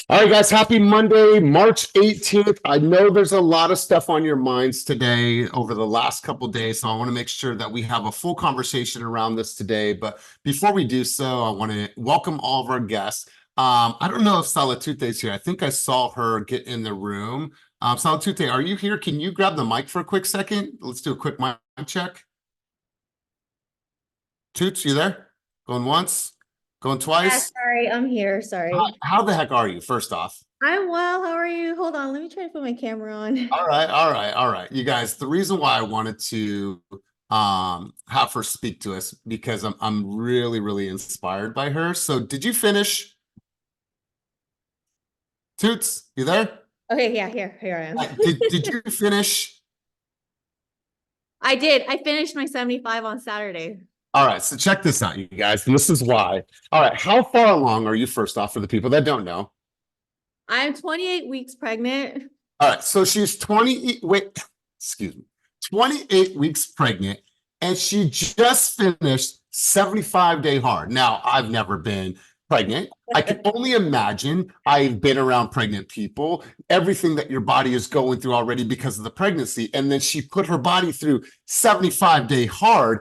All right, guys, happy Monday, March 18th. I know there's a lot of stuff on your minds today over the last couple of days, so I want to make sure that we have a full conversation around this today. But before we do so, I want to welcome all of our guests. I don't know if Salatute is here. I think I saw her get in the room. Salatute, are you here? Can you grab the mic for a quick second? Let's do a quick mic check. Toots, you there? Going once? Going Yeah, twice? sorry, I'm here. Sorry. How the heck are you, first off? I'm well. How are you? Hold on, let me try to put my camera on. All right, all right, all right. You guys, the reason why I wanted to have her speak to us because I'm really, really inspired by her. So did you finish? Toots, you there? Okay, yeah, here I am. Did you finish? I did. I finished my 75 on Saturday. All right, so check this out, you guys, and this is why. All right, how far along are you first off for the people that don't know? I'm 28 weeks pregnant. All right, so she's 20, wait, excuse me, 28 weeks pregnant, and she just finished 75-day hard. Now, I've never been pregnant. I can only imagine. I've been around pregnant people, everything that your body is going through already because of the pregnancy. And then she put her body through 75-day hard.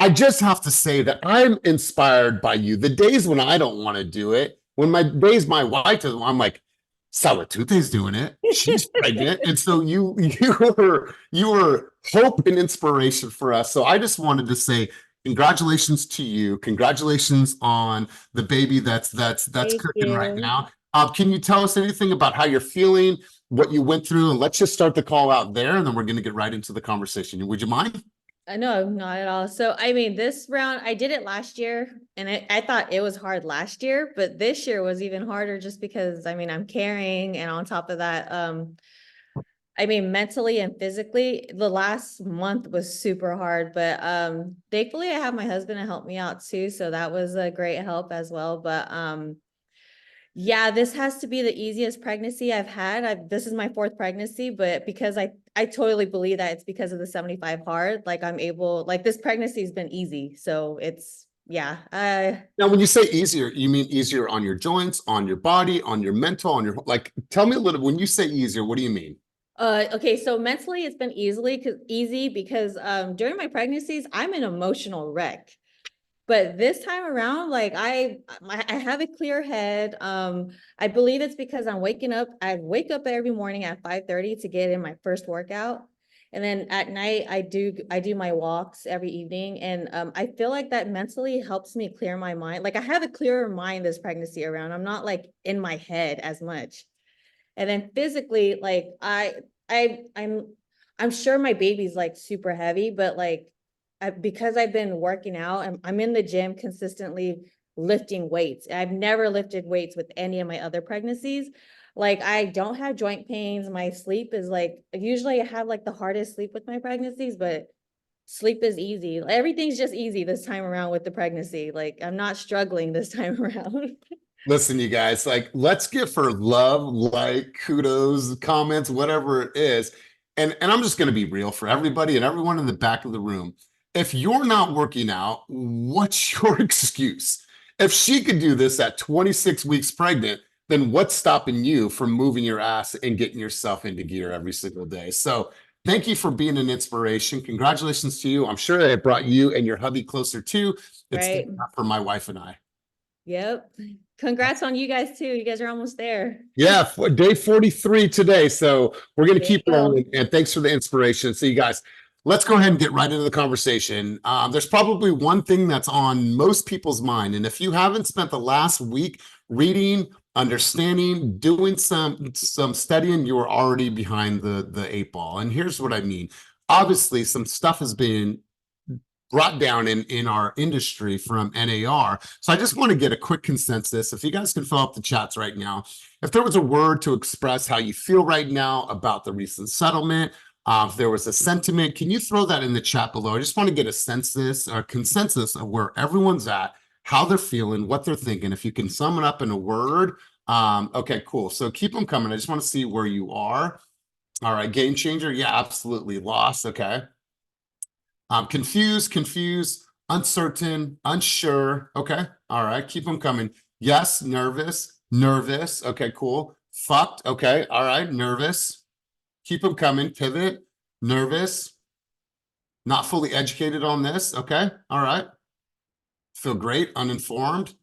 I just have to say that I'm inspired by you. The days when I don't want to do it, when my days my wife doesn't, I'm like, Salatute's doing it. She's pregnant. And so you were hope and inspiration for us. So I just wanted to say congratulations to you. Congratulations on the baby that's Thank cooking right you. now. Can you tell us anything about how you're feeling, what you went through? And let's just start the call out there, and then we're going to get right into the conversation. Would you mind? No, not at all. So, I mean, this round, I did it last year and I thought it was hard last year, but this year was even harder just because, I mean, I'm carrying and on top of that, I mean, mentally and physically, the last month was super hard, but thankfully I have my husband to help me out too, so that was a great help as well. But yeah, this has to be the easiest pregnancy I've had. This is my fourth pregnancy, but because I totally believe that it's because of the 75 hard, like I'm able, like this pregnancy has been easy, so it's yeah. Now, when you say easier, you mean easier on your joints, on your body, on your mental, on your like. Tell me a little. When you say easier, what do you mean? Okay, so mentally it's been easy because during my pregnancies I'm an emotional wreck. But this time around, like I have a clear head. I believe it's because I'm waking up. I wake up every morning at 5:30 to get in my first workout. And then at night I do my walks every evening. And I feel like that mentally helps me clear my mind. Like I have a clearer mind this pregnancy around. I'm not like in my head as much. And then physically, like I I'm sure my baby's like super heavy, but like because I've been working out, I'm in the gym consistently lifting weights. I've never lifted weights with any of my other pregnancies. Like I don't have joint pains. My sleep is like usually I have like the hardest sleep with my pregnancies, but sleep is easy. Everything's just easy this time around with the pregnancy. Like I'm not struggling this time around. Listen, you guys, like, let's give her love, like, kudos, comments, whatever it is. And I'm just going to be real for everybody and everyone in the back of the room. If you're not working out, what's your excuse? If she could do this at 26 weeks pregnant, then what's stopping you from moving your ass and getting yourself into gear every single day? So thank you for being an inspiration. Congratulations to you. I'm sure it brought you and your hubby closer too. It's Right. for my wife and I. Yep. Congrats on you guys too. You guys are almost there. Yeah, day 43 today. So we're going to There you keep go. rolling. And thanks for the inspiration. So, you guys, let's go ahead and get right into the conversation. There's probably one thing that's on most people's mind. And if you haven't spent the last week reading, understanding, doing some studying, you're already behind the eight ball. And here's what I mean. Obviously, some stuff has been brought down in our industry from NAR. So I just want to get a quick consensus. If you guys can fill up the chats right now, if there was a word to express how you feel right now about the recent settlement, if there was a sentiment, can you throw that in the chat below? I just want to get a census or consensus of where everyone's at, how they're feeling, what they're thinking. If you can sum it up in a word, okay, cool. So keep them coming. I just want to see where you are. All right, game changer. Yeah, absolutely. Loss. Okay. Confused, uncertain, unsure. Okay. All right. Keep them coming. Yes, nervous. Nervous. Okay, cool. Fucked. Okay. All right. Nervous. Keep them coming. Pivot. Nervous. Not fully educated on this. Okay. All right. Feel great. Uninformed.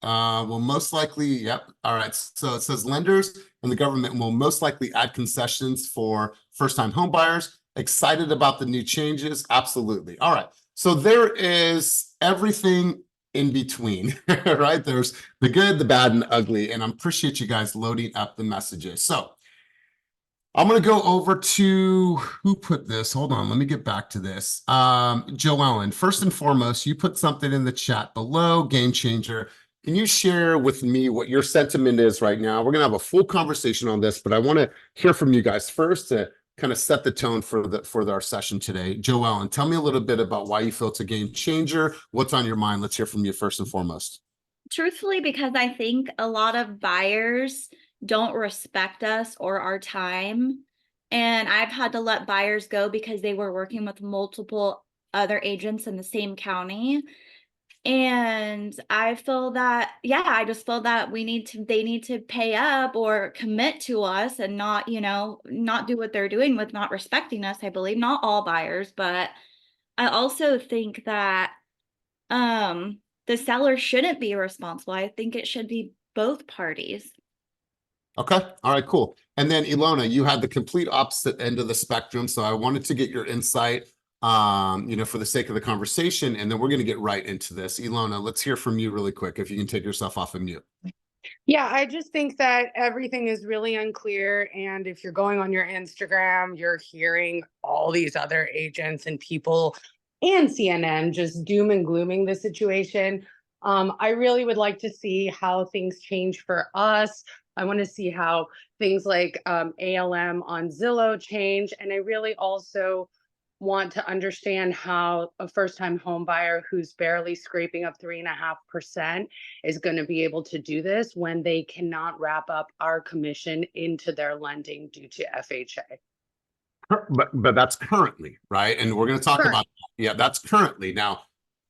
Will most likely, yep. All right. So it says lenders and the government will most likely add concessions for first-time home buyers. Excited about the new changes? Absolutely. All right. So there is everything in between, right? There's the good, the bad, and the ugly. And I appreciate you guys loading up the messages. So I'm going to go over to who put this. Hold on. Let me get back to this. Joellen, first and foremost, you put something in the chat below, game changer. Can you share with me what your sentiment is right now? We're going to have a full conversation on this, but I want to hear from you guys first to kind of set the tone for our session today. Joellen, tell me a little bit about why you feel it's a game changer. What's on your mind? Let's hear from you first and foremost. Truthfully, because I think a lot of buyers don't respect us or our time. And I've had to let buyers go because they were working with multiple other agents in the same county. And I feel that, yeah, I just feel that they need to pay up or commit to us and not, not do what they're doing with not respecting us. I believe not all buyers, but I also think that, the seller shouldn't be responsible. I think it should be both parties. Okay. All right, cool. And then Ilona, you had the complete opposite end of the spectrum. So I wanted to get your insight, for the sake of the conversation, and then we're going to get right into this. Ilona, let's hear from you really quick. If you can take yourself off of mute. Yeah, I just think that everything is really unclear. And if you're going on your Instagram, you're hearing all these other agents and people and CNN just doom and glooming the situation. I really would like to see how things change for us. I want to see how things like ALM on Zillow change. And I really also want to understand how a first-time home buyer who's barely scraping up 3.5% is going to be able to do this when they cannot wrap up our commission into their lending due to FHA. But that's currently, right? And we're going to talk about that. Yeah, that's currently. Now,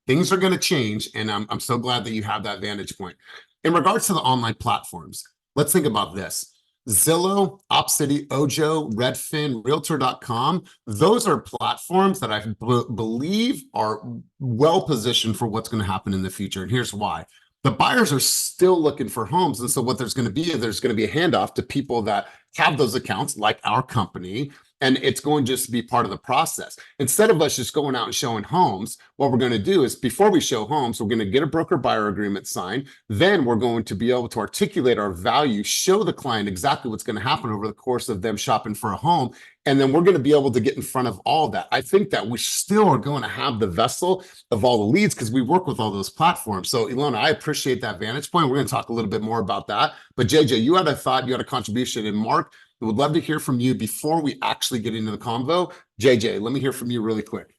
things are going to change, and I'm so glad that you have that vantage point. In regards to the online platforms, let's think about this. Zillow, OpCity, Ojo, Redfin, Realtor.com, those are platforms that I believe are well positioned for what's going to happen in the future. And here's why. The buyers are still looking for homes. And so what there's going to be a handoff to people that have those accounts, like our company, and it's going just to be part of the process. Instead of us just going out and showing homes, what we're going to do is before we show homes, we're going to get a broker buyer agreement signed. Then we're going to be able to articulate our value, show the client exactly what's going to happen over the course of them shopping for a home. And then we're going to be able to get in front of all that. I think that we still are going to have the vessel of all the leads because we work with all those platforms. So Ilona, I appreciate that vantage point. We're going to talk a little bit more about that. But JJ, you had a thought, you had a contribution. And Mark, we would love to hear from you before we actually get into the convo. JJ, let me hear from you really quick.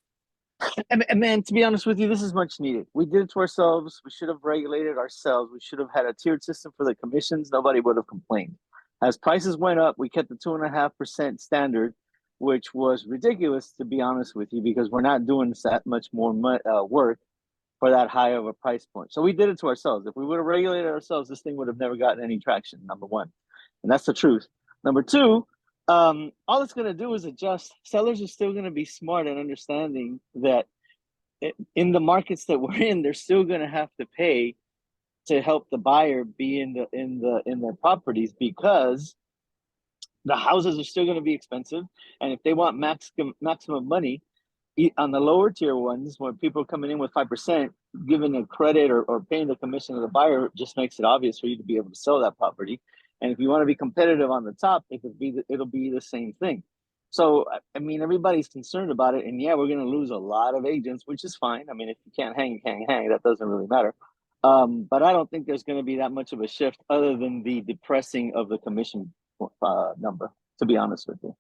And man, to be honest with you, this is much needed. We did it to ourselves. We should have regulated ourselves. We should have had a tiered system for the commissions. Nobody would have complained. As prices went up, we kept the 2.5% standard, which was ridiculous, to be honest with you, because we're not doing that much more work for that high of a price point. So we did it to ourselves. If we would have regulated ourselves, this thing would have never gotten any traction, number one. And that's the truth. Number two, all it's going to do is adjust. Sellers are still going to be smart and understanding that in the markets that we're in, they're still going to have to pay to help the buyer be in their properties, because the houses are still going to be expensive. And if they want maximum money on the lower tier ones, when people are coming in with 5%, giving a credit or paying the commission to the buyer just makes it obvious for you to be able to sell that property. And if you want to be competitive on the top, it'll be the same thing. So, I mean, everybody's concerned about it. And yeah, we're going to lose a lot of agents, which is fine. I mean, if you can't hang, you can't hang. That doesn't really matter. But I don't think there's going to be that much of a shift other than the depressing of the commission number, to be honest with you.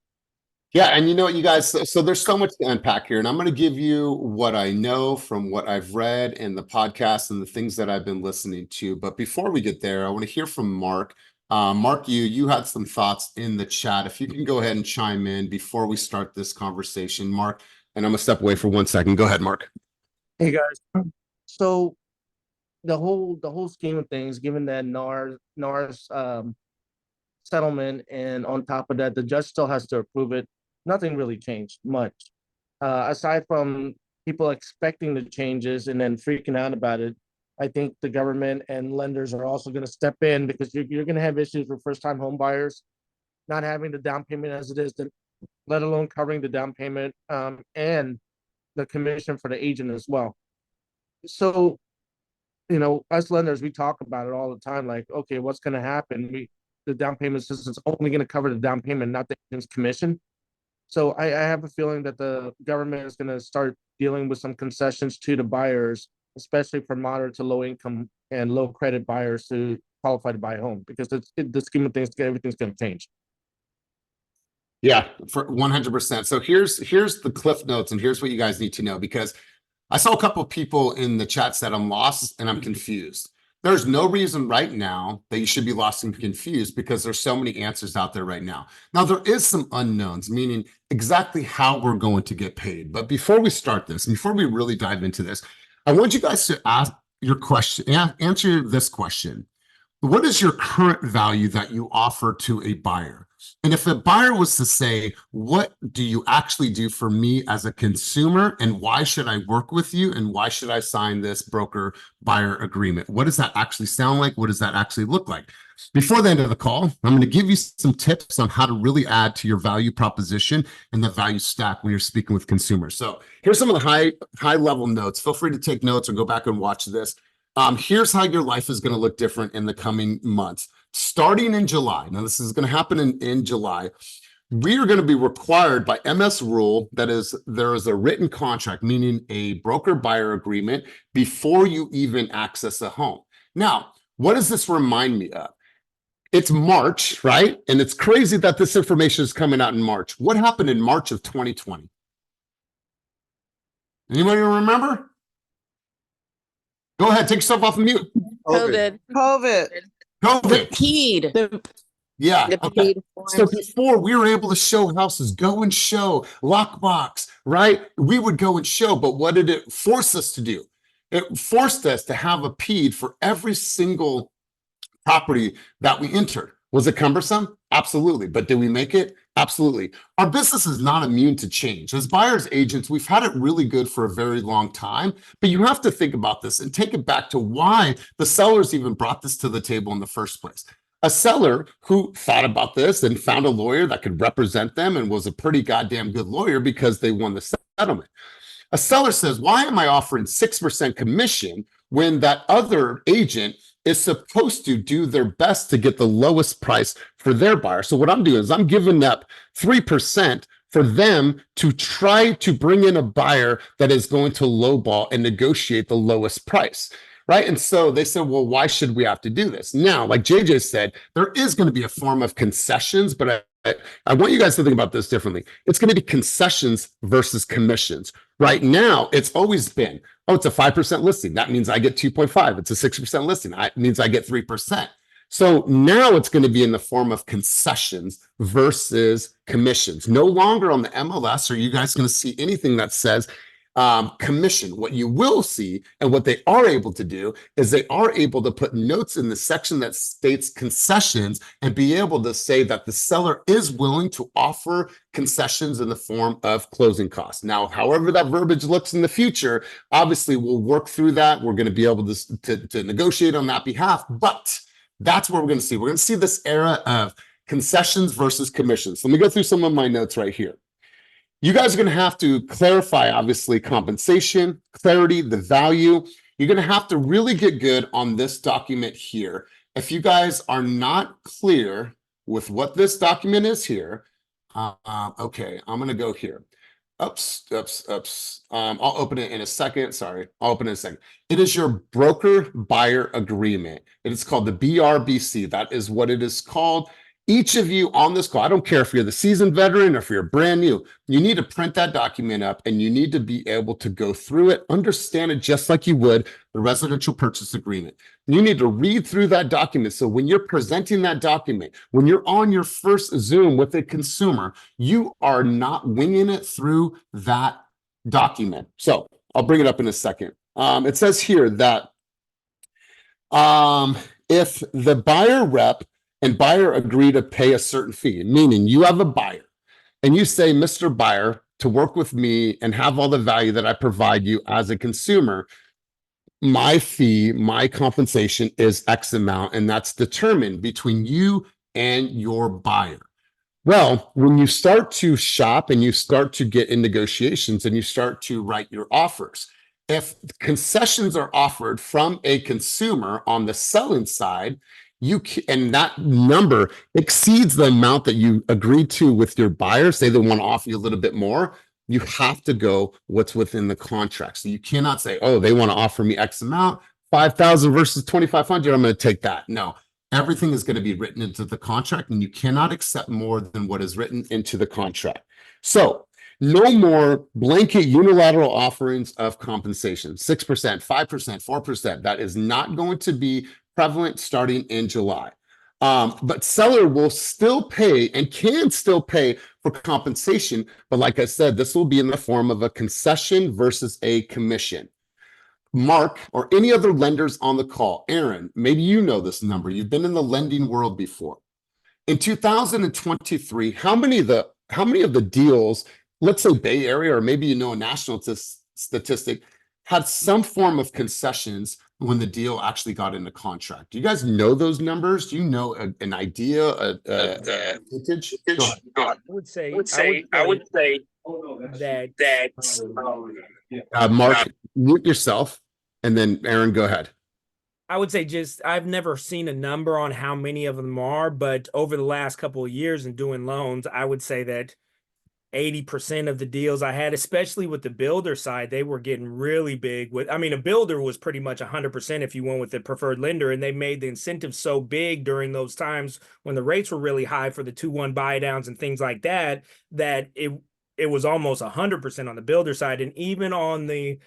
Yeah, and you know what, you guys, so there's so much to unpack here, and I'm going to give you what I know from what I've read in the podcast and the things that I've been listening to. But before we get there, I want to hear from Mark. Mark, you had some thoughts in the chat. If you can go ahead and chime in before we start this conversation, Mark, and I'm going to step away for 1 second. Go ahead, Mark. Hey guys. So the whole scheme of things, given that NAR's settlement, and on top of that, the judge still has to approve it. Nothing really changed much, aside from people expecting the changes and then freaking out about it. I think the government and lenders are also going to step in, because you're going to have issues with first-time home buyers not having the down payment as it is, let alone covering the down payment, and the commission for the agent as well. So, us lenders, we talk about it all the time. Like, okay, what's going to happen? The down payment system's only going to cover the down payment, not the agent's commission. So I have a feeling that the government is going to start dealing with some concessions to the buyers, especially for moderate to low income and low credit buyers to qualify to buy a home, because the scheme of things, everything's going to change. Yeah, for 100%. So here's the cliff notes, and here's what you guys need to know, because I saw a couple of people in the chat said I'm lost and I'm confused. There's no reason right now that you should be lost and confused, because there's so many answers out there right now. Now, there is some unknowns, meaning exactly how we're going to get paid. But before we start this, before we really dive into this, I want you guys to answer this question. What is your current value that you offer to a buyer? And if a buyer was to say, what do you actually do for me as a consumer, and why should I work with you, and why should I sign this broker buyer agreement? What does that actually sound like? What does that actually look like? Before the end of the call, I'm going to give you some tips on how to really add to your value proposition and the value stack when you're speaking with consumers. So here's some of the high level notes. Feel free to take notes or go back and watch this. Here's how your life is going to look different in the coming months. Starting in July, now this is going to happen in July, we are going to be required by MS rule, that is, there is a written contract, meaning a broker buyer agreement, before you even access a home. Now, what does this remind me of? It's March, right? And it's crazy that this information is coming out in March. What happened in March of 2020? Anybody remember? Go ahead, take yourself off mute. COVID. COVID. Yeah. Okay. So before, we were able to show houses, go and show, lockbox, right? We would go and show, but what did it force us to do? It forced us to have a PED for every single property that we entered. Was it cumbersome? Absolutely. But did we make it? Absolutely. Our business is not immune to change. As buyers agents, we've had it really good for a very long time, but you have to think about this and take it back to why the sellers even brought this to the table in the first place. A seller who thought about this and found a lawyer that could represent them and was a pretty goddamn good lawyer because they won the settlement. A seller says, why am I offering 6% commission when that other agent is supposed to do their best to get the lowest price for their buyer? So what I'm doing is I'm giving up 3% for them to try to bring in a buyer that is going to lowball and negotiate the lowest price, right? And so they said, well, why should we have to do this? Now, like JJ said, there is going to be a form of concessions, but I want you guys to think about this differently. It's going to be concessions versus commissions. Right now, it's always been, oh, it's a 5% listing. That means I get 2.5. It's a 6% listing. That means I get 3%. So now it's going to be in the form of concessions versus commissions. No longer on the MLS are you guys going to see anything that says commission. What you will see, and what they are able to do, is they are able to put notes in the section that states concessions and be able to say that the seller is willing to offer concessions in the form of closing costs. Now, however that verbiage looks in the future, obviously we'll work through that. We're going to be able to negotiate on that behalf, but that's what we're going to see. We're going to see this era of concessions versus commissions. Let me go through some of my notes right here. You guys are going to have to clarify, obviously, compensation, clarity, the value. You're going to have to really get good on this document here. If you guys are not clear with what this document is here, okay, I'm going to go here. Oops. I'll open it in a second. Sorry, I'll open it in a second. It is your broker buyer agreement. It is called the BRBC. That is what it is called. Each of you on this call, I don't care if you're the seasoned veteran or if you're brand new, you need to print that document up and you need to be able to go through it, understand it just like you would the residential purchase agreement. You need to read through that document. So when you're presenting that document, when you're on your first Zoom with a consumer, you are not winging it through that document. So I'll bring it up in a second. It says here that If the buyer rep and buyer agree to pay a certain fee, meaning you have a buyer and you say, Mr. Buyer, to work with me and have all the value that I provide you as a consumer, my fee, my compensation is X amount, and that's determined between you and your buyer. Well, when you start to shop and you start to get in negotiations and you start to write your offers, if concessions are offered from a consumer on the selling side, and that number exceeds the amount that you agreed to with your buyer, say they want to offer you a little bit more, you have to go what's within the contract. So you cannot say, oh, they want to offer me X amount, 5,000 versus 2,500. I'm going to take that. No, everything is going to be written into the contract, and you cannot accept more than what is written into the contract. So no more blanket unilateral offerings of compensation, 6%, 5%, 4%. That is not going to be prevalent starting in July. But seller will still pay and can still pay for compensation. But like I said, this will be in the form of a concession versus a commission. Mark or any other lenders on the call, Aaron, maybe you know this number. You've been in the lending world before. In 2023, how many of the deals, let's say Bay Area, or maybe you know a national statistic, had some form of concessions when the deal actually got into contract? Do you guys know those numbers? Do you know an idea, a percentage? I would say that Mark, mute yourself, and then Aaron, go ahead. I would say I've never seen a number on how many of them are, but over the last couple of years in doing loans, I would say that 80% of the deals I had, especially with the builder side, they were getting really big. A builder was pretty much 100% if you went with the preferred lender, and they made the incentives so big during those times when the rates were really high for the 2-1 buy downs and things like that, that it was almost 100% on the builder side. And even on the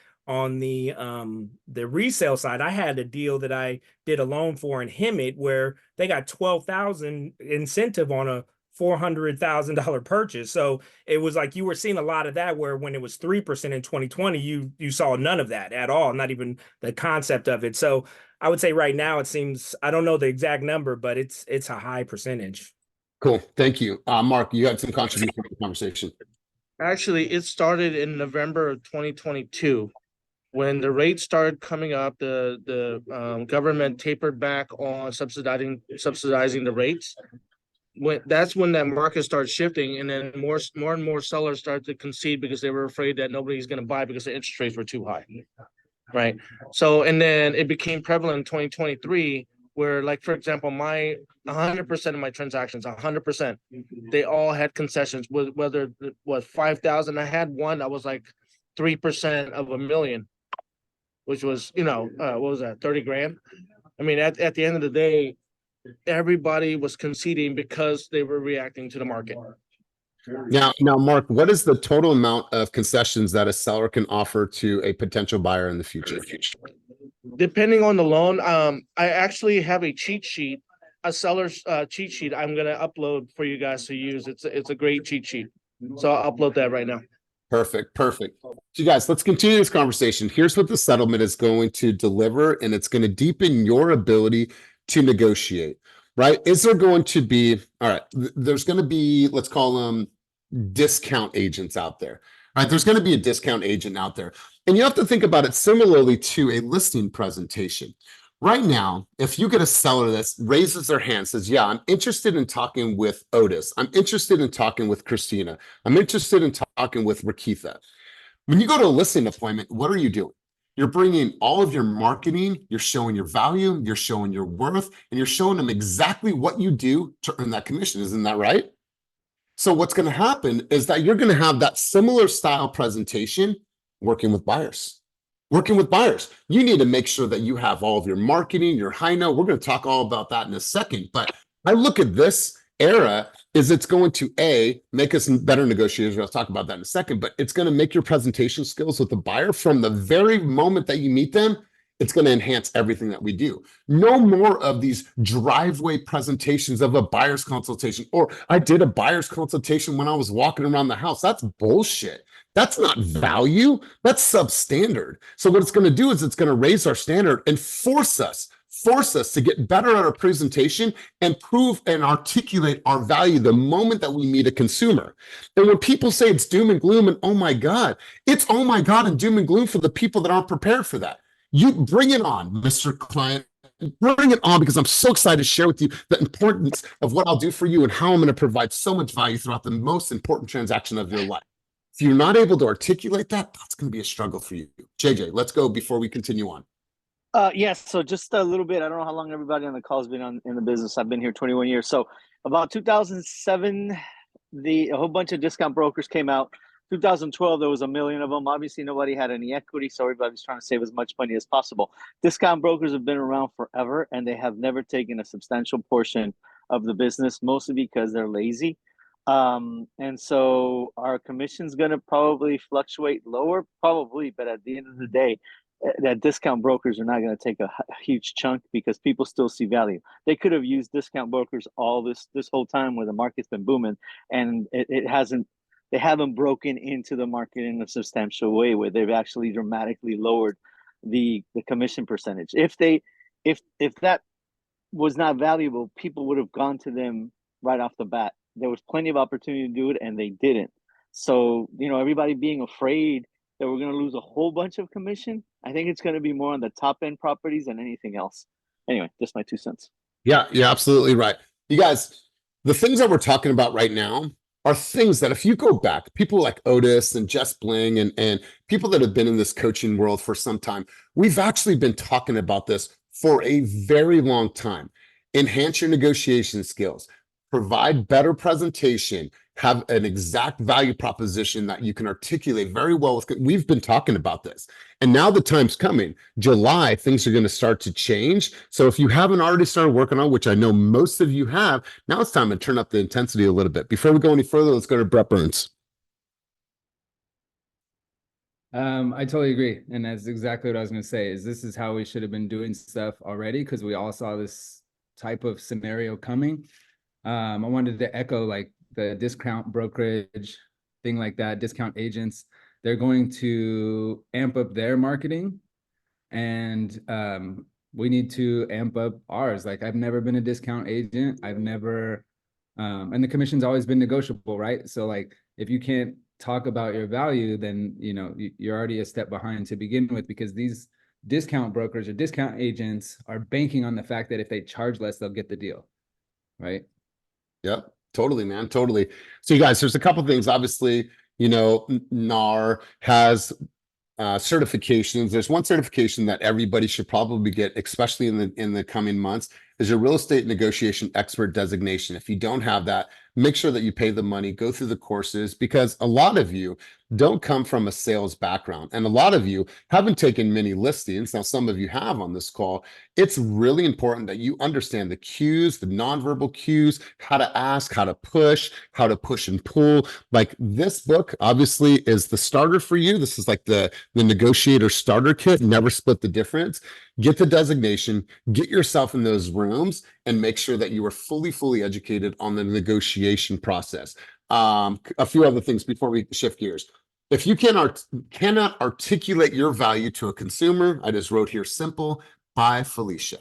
resale side, I had a deal that I did a loan for in Hemet where they got $12,000 incentive on a $400,000 purchase. So it was like you were seeing a lot of that, where when it was 3% in 2020, you saw none of that at all, not even the concept of it. So I would say right now it seems, I don't know the exact number, but it's a high percentage. Cool, thank you. Mark, you had some contribution to the conversation. Actually, it started in November of 2022. When the rates started coming up, the government tapered back on subsidizing the rates. That's when that market started shifting, and then more and more sellers started to concede because they were afraid that nobody's going to buy because the interest rates were too high, right? So, and then it became prevalent in 2023, where, like, for example, 100% of my transactions, 100%, they all had concessions. Whether it was 5,000, I had one that was like 3% of $1 million, which was, what was that, 30 grand? I mean, at the end of the day, everybody was conceding because they were reacting to the market. Now, Mark, what is the total amount of concessions that a seller can offer to a potential buyer in the future? Depending on the loan, I actually have a cheat sheet, a seller's cheat sheet I'm going to upload for you guys to use. It's a great cheat sheet. So I'll upload that right now. Perfect. So you guys, let's continue this conversation. Here's what the settlement is going to deliver, and it's going to deepen your ability to negotiate, right? Is there going to be, all right, there's going to be, let's call them discount agents out there, right? There's going to be a discount agent out there. And you have to think about it similarly to a listing presentation. Right now, if you get a seller that raises their hand, says, yeah, I'm interested in talking with Otis. I'm interested in talking with Christina. I'm interested in talking with Rakitha. When you go to a listing appointment, what are you doing? You're bringing all of your marketing, you're showing your value, you're showing your worth, and you're showing them exactly what you do to earn that commission. Isn't that right? So what's going to happen is that you're going to have that similar style presentation working with buyers. You need to make sure that you have all of your marketing, your high note. We're going to talk all about that in a second. But I look at this era is it's going to make us better negotiators. I'll talk about that in a second, but it's going to make your presentation skills with the buyer from the very moment that you meet them. It's going to enhance everything that we do. No more of these driveway presentations of a buyer's consultation, or I did a buyer's consultation when I was walking around the house. That's bullshit. That's not value. That's substandard. So what it's going to do is it's going to raise our standard and force us force us to get better at our presentation and prove and articulate our value the moment that we meet a consumer. And when people say it's doom and gloom and oh my God, it's oh my God and doom and gloom for the people that aren't prepared for that. You bring it on, Mr. Client. Bring it on, because I'm so excited to share with you the importance of what I'll do for you and how I'm going to provide so much value throughout the most important transaction of your life. If you're not able to articulate that, that's going to be a struggle for you. JJ, let's go before we continue on. Yes, so just a little bit. I don't know how long everybody on the call has been in the business. I've been here 21 years. So about 2007, a whole bunch of discount brokers came out. 2012, there was a million of them. Obviously, nobody had any equity, so everybody's trying to save as much money as possible. Discount brokers have been around forever, and they have never taken a substantial portion of the business, mostly because they're lazy. And so our commission's going to probably fluctuate lower, probably, but at the end of the day, that discount brokers are not going to take a huge chunk because people still see value. They could have used discount brokers all this whole time where the market's been booming, and they haven't broken into the market in a substantial way where they've actually dramatically lowered the commission percentage. If that was not valuable, people would have gone to them right off the bat. There was plenty of opportunity to do it, and they didn't. So, everybody being afraid that we're going to lose a whole bunch of commission, I think it's going to be more on the top end properties than anything else. Anyway, just my 2 cents. Yeah, you're absolutely right. You guys, the things that we're talking about right now are things that if you go back, people like Otis and Jess Bling and people that have been in this coaching world for some time, we've actually been talking about this for a very long time. Enhance your negotiation skills, provide better presentation, have an exact value proposition that you can articulate very well with. We've been talking about this, and now the time's coming. July, things are going to start to change. So if you haven't already started working on, which I know most of you have, now it's time to turn up the intensity a little bit. Before we go any further, let's go to Brett Burns. I totally agree. And that's exactly what I was going to say, is this is how we should have been doing stuff already, because we all saw this type of scenario coming. I wanted to echo like the discount brokerage thing like that, discount agents, they're going to amp up their marketing, and we need to amp up ours. Like, I've never been a discount agent. I've never, and the commission's always been negotiable, right? So like, if you can't talk about your value, then, you're already a step behind to begin with, because these discount brokers or discount agents are banking on the fact that if they charge less, they'll get the deal, right? Yep. Totally, man. Totally. So you guys, there's a couple of things. Obviously, NAR has certifications. There's one certification that everybody should probably get, especially in the coming months, is your real estate negotiation expert designation. If you don't have that, make sure that you pay the money, go through the courses, because a lot of you don't come from a sales background, and a lot of you haven't taken many listings. Now, some of you have on this call. It's really important that you understand the cues, the nonverbal cues, how to ask, how to push and pull. Like, this book obviously is the starter for you. This is like the negotiator starter kit. Never split the difference. Get the designation, get yourself in those rooms, and make sure that you are fully educated on the negotiation process. A few other things before we shift gears. If you cannot articulate your value to a consumer, I just wrote here, simple, by Felicia.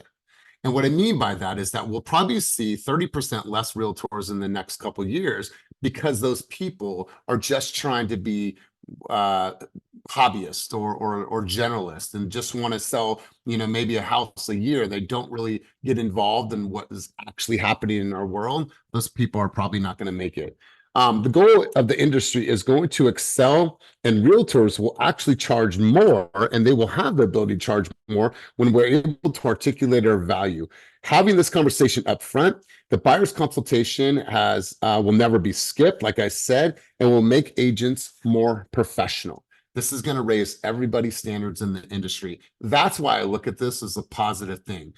And what I mean by that is that we'll probably see 30% less realtors in the next couple of years, because those people are just trying to be hobbyist or generalist and just want to sell, maybe a house a year. They don't really get involved in what is actually happening in our world. Those people are probably not going to make it. The goal of the industry is going to excel, and realtors will actually charge more, and they will have the ability to charge more when we're able to articulate our value. Having this conversation up front, the buyer's consultation will never be skipped, like I said, and will make agents more professional. This is going to raise everybody's standards in the industry. That's why I look at this as a positive thing.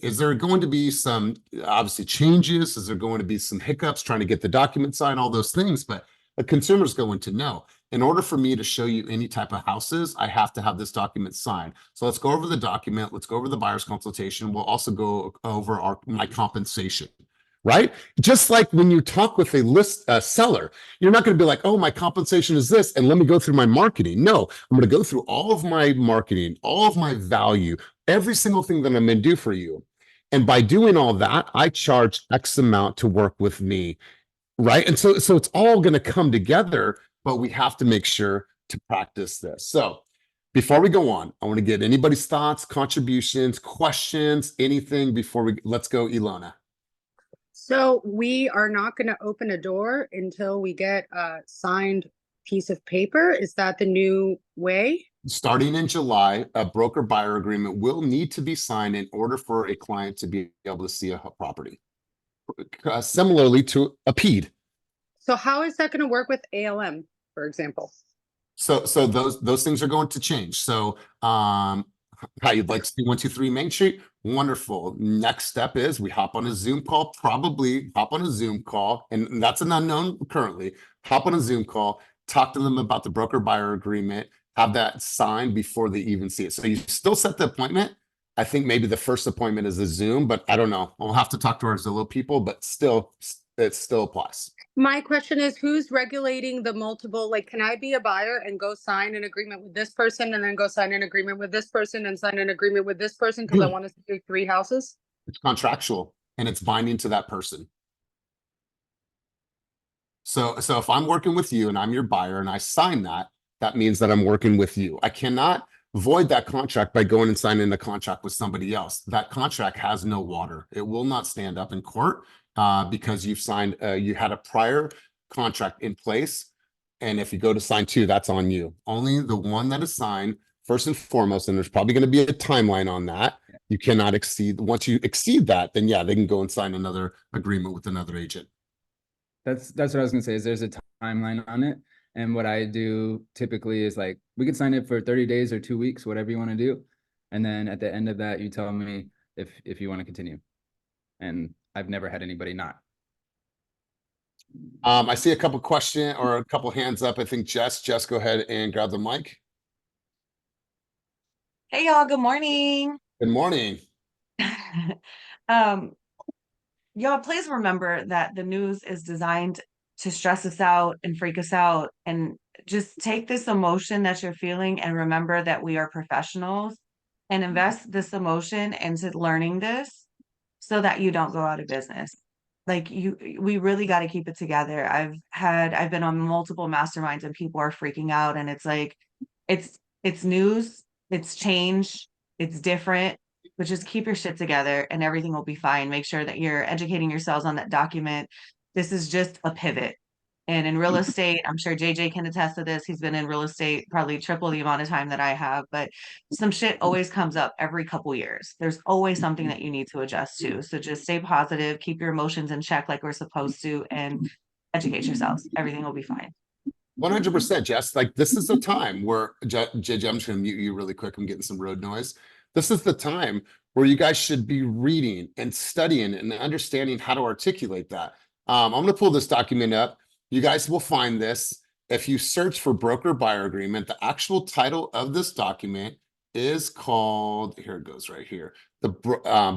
Is there going to be some obviously changes? Is there going to be some hiccups trying to get the document signed, all those things? But a consumer's going to know, in order for me to show you any type of houses, I have to have this document signed. So let's go over the document. Let's go over the buyer's consultation. We'll also go over my compensation, right? Just like when you talk with a seller, you're not going to be like, oh, my compensation is this, and let me go through my marketing. No, I'm going to go through all of my marketing, all of my value, every single thing that I'm going to do for you. And by doing all that, I charge X amount to work with me, right? And so it's all going to come together, but we have to make sure to practice this. So before we go on, I want to get anybody's thoughts, contributions, questions, anything before let's go, Ilona. So we are not going to open a door until we get a signed piece of paper. Is that the new way? Starting in July, a broker buyer agreement will need to be signed in order for a client to be able to see a property. Similarly to a PED. So how is that going to work with ALM, for example? So those things are going to change. So how you'd like to see 123 Main Street? Wonderful. Next step is we hop on a Zoom call, probably hop on a Zoom call, and that's an unknown currently. Hop on a Zoom call, talk to them about the broker buyer agreement, have that signed before they even see it. So you still set the appointment. I think maybe the first appointment is a Zoom, but I don't know. I'll have to talk to our Zillow people, but still, it still applies. My question is, who's regulating the multiple? Like, can I be a buyer and go sign an agreement with this person and then go sign an agreement with this person and sign an agreement with this person because I want to see 3 houses? It's contractual and it's binding to that person. So if I'm working with you and I'm your buyer and I sign that, that means that I'm working with you. I cannot void that contract by going and signing a contract with somebody else. That contract has no water. It will not stand up in court because you've signed, you had a prior contract in place. And if you go to sign 2, that's on you. Only the one that is signed first and foremost, and there's probably going to be a timeline on that. You cannot exceed, once you exceed that, then yeah, they can go and sign another agreement with another agent. That's what I was gonna say, is there's a timeline on it. And what I do typically is like, we could sign it for 30 days or 2 weeks, whatever you want to do. And then at the end of that, you tell me if you want to continue. And I've never had anybody not. I see a couple questions or a couple hands up. I think Jess, go ahead and grab the mic. Hey y'all, good morning. Good morning. Y'all, please remember that the news is designed to stress us out and freak us out. And just take this emotion that you're feeling and remember that we are professionals and invest this emotion into learning this so that you don't go out of business. Like we really got to keep it together. I've been on multiple masterminds and people are freaking out and it's like, it's news, it's change, it's different. But just keep your shit together and everything will be fine. Make sure that you're educating yourselves on that document. This is just a pivot. And in real estate, I'm sure JJ can attest to this. He's been in real estate probably triple the amount of time that I have, but some shit always comes up every couple years. There's always something that you need to adjust to. So just stay positive, keep your emotions in check like we're supposed to, and educate yourselves. Everything will be fine. 100%, Jess. Like this is the time where JJ, I'm just gonna mute you really quick. I'm getting some road noise. This is the time where you guys should be reading and studying and understanding how to articulate that. I'm going to pull this document up. You guys will find this. If you search for broker buyer agreement, the actual title of this document is called, here it goes right here, the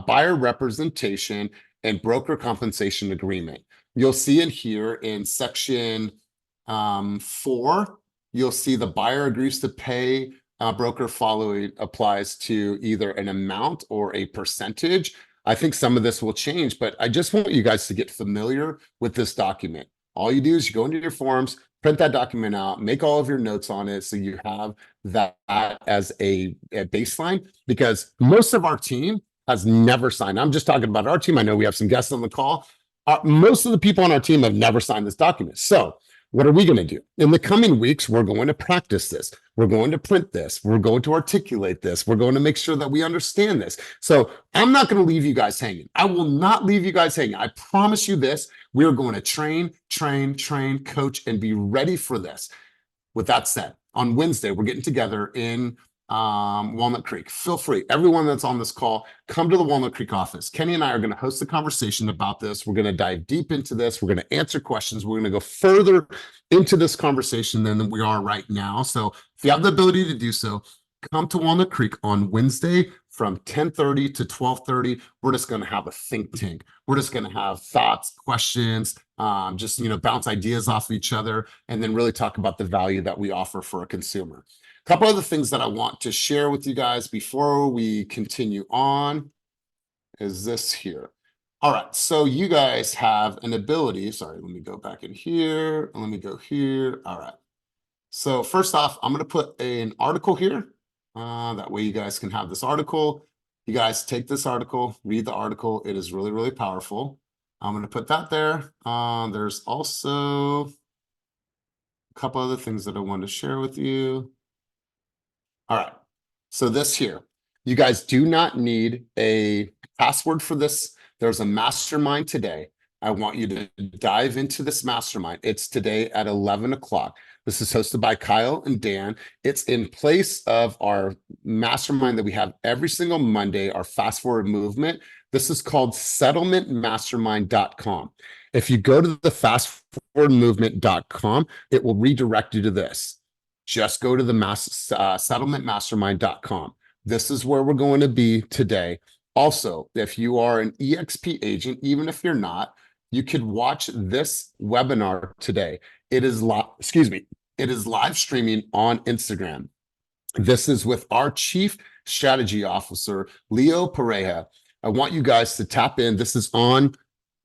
buyer representation and broker compensation agreement. You'll see it here in section 4. You'll see the buyer agrees to pay broker following applies to either an amount or a percentage. I think some of this will change, but I just want you guys to get familiar with this document. All you do is you go into your forms, print that document out, make all of your notes on it so you have that as a baseline, because most of our team has never signed. I'm just talking about our team. I know we have some guests on the call. Most of the people on our team have never signed this document. So what are we going to do? In the coming weeks, we're going to practice this. We're going to print this. We're going to articulate this. We're going to make sure that we understand this. So I'm not going to leave you guys hanging. I will not leave you guys hanging. I promise you this. We are going to train, coach, and be ready for this. With that said, on Wednesday, we're getting together in Walnut Creek. Feel free, everyone that's on this call, come to the Walnut Creek office. Kenny and I are going to host a conversation about this. We're going to dive deep into this. We're going to answer questions. We're going to go further into this conversation than we are right now. So if you have the ability to do so, come to Walnut Creek on Wednesday from 10:30 to 12:30. We're just going to have a think tank. We're just going to have thoughts, questions, just bounce ideas off of each other, and then really talk about the value that we offer for a consumer. A couple other things that I want to share with you guys before we continue on is this here. All right, so you guys have an ability. Sorry, let me go back in here. Let me go here. All right. So first off, I'm going to put an article here. That way you guys can have this article. You guys take this article, read the article. It is really, really powerful. I'm going to put that there. There's also a couple other things that I want to share with you. All right. So this here, you guys do not need a password for this. There's a mastermind today. I want you to dive into this mastermind. It's today at 11 o'clock. This is hosted by Kyle and Dan. It's in place of our mastermind that we have every single Monday, our fast forward movement. This is called settlementmastermind.com. If you go to the fastforwardmovement.com, it will redirect you to this. Just go to the settlementmastermind.com. This is where we're going to be today. Also, if you are an EXP agent, even if you're not, you could watch this webinar today. It is it is live streaming on Instagram. This is with our Chief Strategy Officer, Leo Pareja. I want you guys to tap in. This is on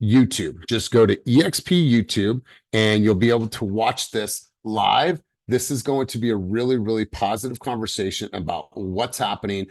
YouTube. Just go to EXP YouTube and you'll be able to watch this live. This is going to be a really, really positive conversation about what's happening.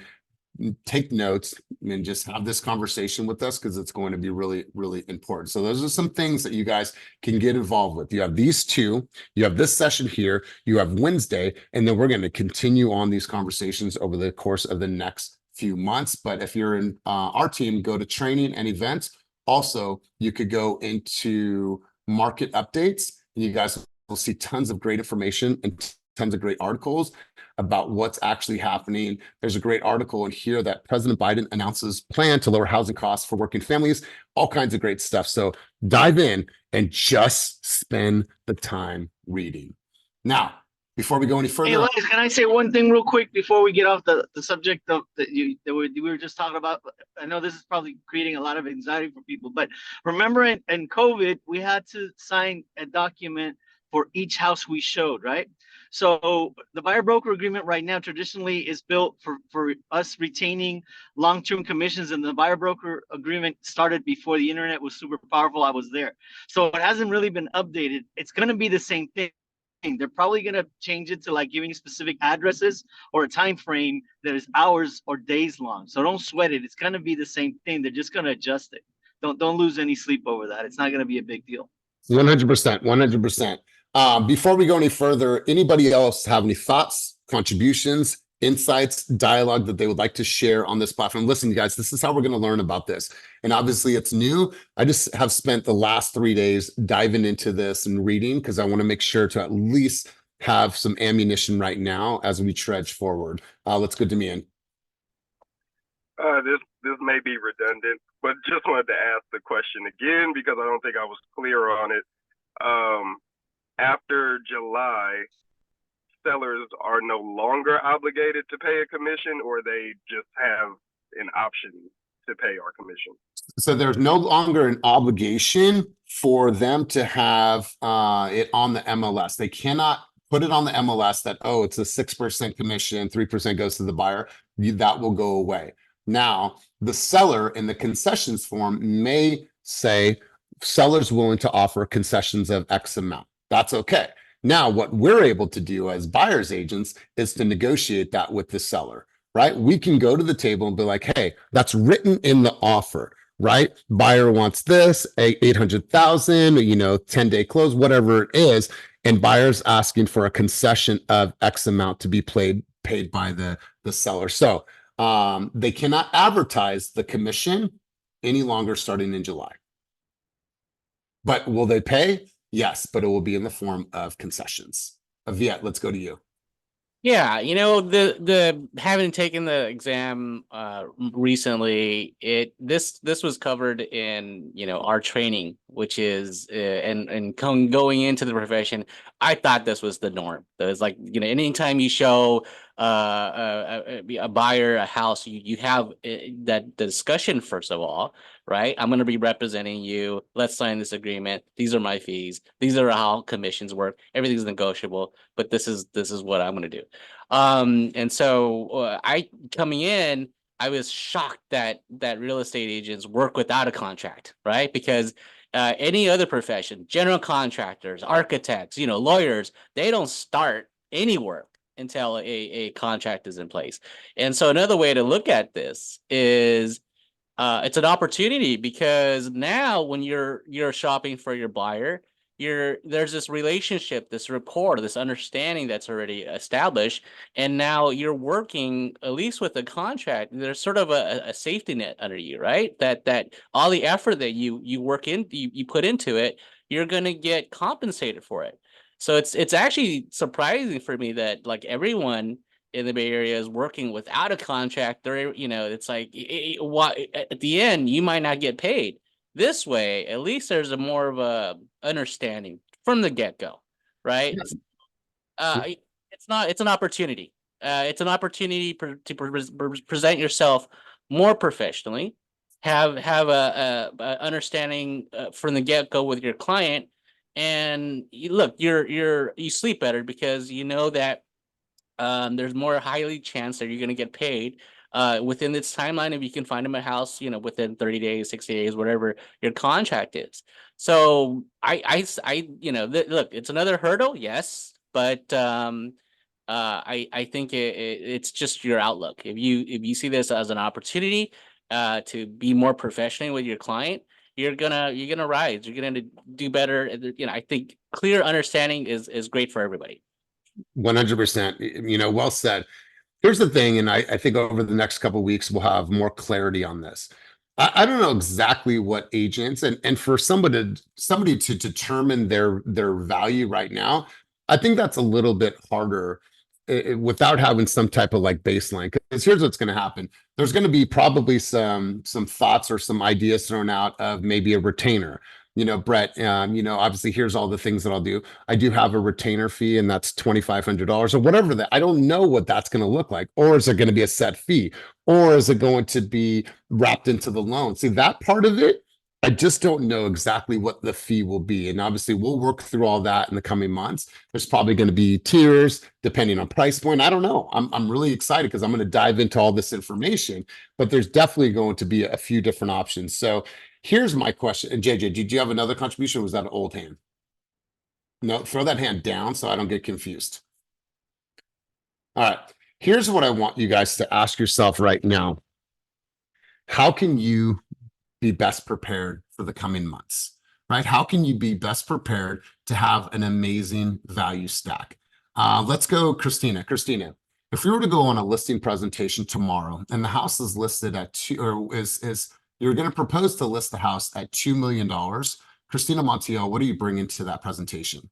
Take notes and just have this conversation with us because it's going to be really, really important. So those are some things that you guys can get involved with. You have these two, you have this session here, you have Wednesday, and then we're going to continue on these conversations over the course of the next few months. But if you're in our team, go to training and events. Also, you could go into market updates and you guys will see tons of great information and tons of great articles about what's actually happening. There's a great article in here that President Biden announces plan to lower housing costs for working families, all kinds of great stuff. So dive in and just spend the time reading. Now, before we go any further. Hey, Elias, can I say one thing real quick before we get off the subject of that we were just talking about? I know this is probably creating a lot of anxiety for people, but remember in COVID, we had to sign a document for each house we showed, right? So the buyer broker agreement right now traditionally is built for us retaining long-term commissions, and the buyer broker agreement started before the internet was super powerful. I was there. So it hasn't really been updated. It's going to be the same thing. They're probably going to change it to like giving specific addresses or a time frame that is hours or days long. So don't sweat it. It's going to be the same thing. They're just going to adjust it. Don't lose any sleep over that. It's not going to be a big deal. 100%, 100%. Before we go any further, anybody else have any thoughts, contributions, insights, dialogue that they would like to share on this platform? Listen, you guys, this is how we're going to learn about this. And obviously it's new. I just have spent the last 3 days diving into this and reading because I want to make sure to at least have some ammunition right now as we trudge forward. Let's go to me in. This may be redundant, but just wanted to ask the question again because I don't think I was clear on it. After July, sellers are no longer obligated to pay a commission, or they just have an option to pay our commission? So there's no longer an obligation for them to have it on the MLS. They cannot put it on the MLS that, oh, it's a 6% commission, 3% goes to the buyer. That will go away. Now, the seller in the concessions form may say, seller's willing to offer concessions of X amount. That's okay. Now, what we're able to do as buyer's agents is to negotiate that with the seller, right? We can go to the table and be like, hey, that's written in the offer, right? Buyer wants this, 800,000, 10-day close, whatever it is. And buyer's asking for a concession of X amount to be paid by the seller. So they cannot advertise the commission any longer starting in July. But will they pay? Yes, but it will be in the form of concessions. Viet, let's go to you. Yeah, the having taken the exam recently, this was covered in our training which is and going into the profession, I thought this was the norm. It's like, you know, anytime you show a buyer a house, you have that discussion first of all, right? I'm going to be representing you. Let's sign this agreement. These are my fees. These are how commissions work. Everything's negotiable, but this is what I'm going to do. And so I coming in, I was shocked that real estate agents work without a contract, right? Because any other profession, general contractors, architects, you know, lawyers, they don't start any work until a contract is in place. And so another way to look at this is it's an opportunity, because now when you're shopping for your buyer, there's this relationship, this rapport, this understanding that's already established, and now you're working at least with a contract. There's sort of a safety net under you, right? That all the effort that you put into it, you're gonna get compensated for it. So it's actually surprising for me that like everyone in the Bay Area is working without a contract. They're, you know, it's like at the end you might not get paid. This way, at least there's a more of a understanding from the get-go, right? It's an opportunity. It's an opportunity to present yourself more professionally, have a understanding from the get-go with your client, and you sleep better because you know that there's more highly chance that you're going to get paid within this timeline if you can find them a house, you know, within 30 days, 60 days, whatever your contract is. So you know, look, it's another hurdle, yes, but I think it's just your outlook. If you see this as an opportunity to be more professional with your client, you're gonna rise. You're gonna do better. You know, I think clear understanding is great for everybody. 100%. You know, well said. Here's the thing, and I think over the next couple of weeks we'll have more clarity on this. I don't know exactly what agents and for somebody to determine their value right now, I think that's a little bit harder without having some type of like baseline. Because here's what's going to happen: there's going to be probably some thoughts or some ideas thrown out of maybe a retainer. You know, Brett, you know, obviously here's all the things that I'll do. I do have a retainer fee, and that's $2,500 or whatever that. I don't know what that's going to look like. Or is it going to be a set fee? Or is it going to be wrapped into the loan? See, that part of it, I just don't know exactly what the fee will be. And obviously we'll work through all that in the coming months. There's probably going to be tiers depending on price point. I don't know. I'm really excited because I'm going to dive into all this information, but there's definitely going to be a few different options. So here's my question. And JJ, did you have another contribution? Or was that an old hand? No, throw that hand down so I don't get confused. All right. Here's what I want you guys to ask yourself right now. How can you be best prepared for the coming months, right? How can you be best prepared to have an amazing value stack? Let's go, Christina. Christina, if we were to go on a listing presentation tomorrow and the house is listed at you're going to propose to list the house at $2 million. Christina Montiel, what are you bringing to that presentation?